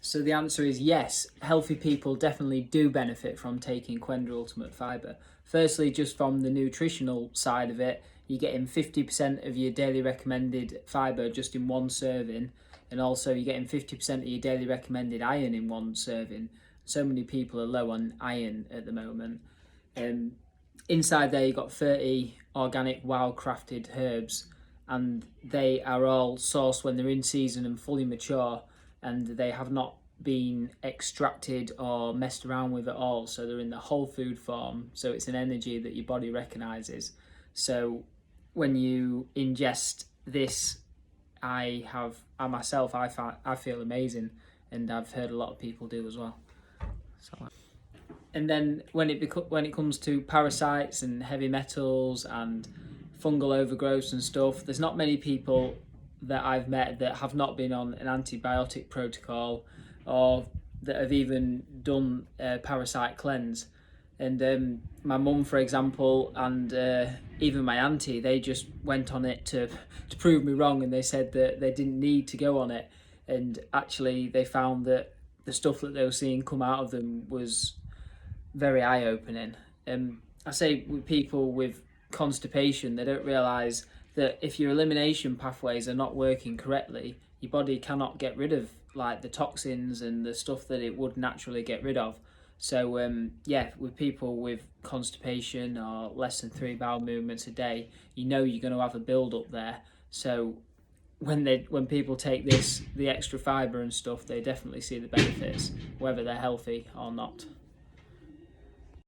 So the answer is yes, healthy people definitely do benefit from taking Qenda Ultimate Fibre. Firstly, just from the nutritional side of it, you're getting 50% of your daily recommended fibre just in one serving, and also you're getting 50% of your daily recommended iron in one serving. So many people are low on iron at the moment. Inside there you've got 30 organic wildcrafted herbs, and they are all sourced when they're in season and fully mature, and they have not been extracted or messed around with at all, so they're in the whole food form, so it's an energy that your body recognizes. So when you ingest this, I feel amazing, and I've heard a lot of people do as well. And then when it comes to parasites and heavy metals and fungal overgrowths and stuff, there's not many people that I've met that have not been on an antibiotic protocol or that have even done a parasite cleanse. And my mum, for example, and even my auntie, they just went on it to prove me wrong, and they said that they didn't need to go on it, and actually they found that the stuff that they were seeing come out of them was very eye-opening. I say with people with constipation, they don't realise that if your elimination pathways are not working correctly, your body cannot get rid of like the toxins and the stuff that it would naturally get rid of. So yeah, with people with constipation or less than 3 bowel movements a day, you know you're going to have a build up there. So when people take the extra fibre and stuff, they definitely see the benefits, whether they're healthy or not.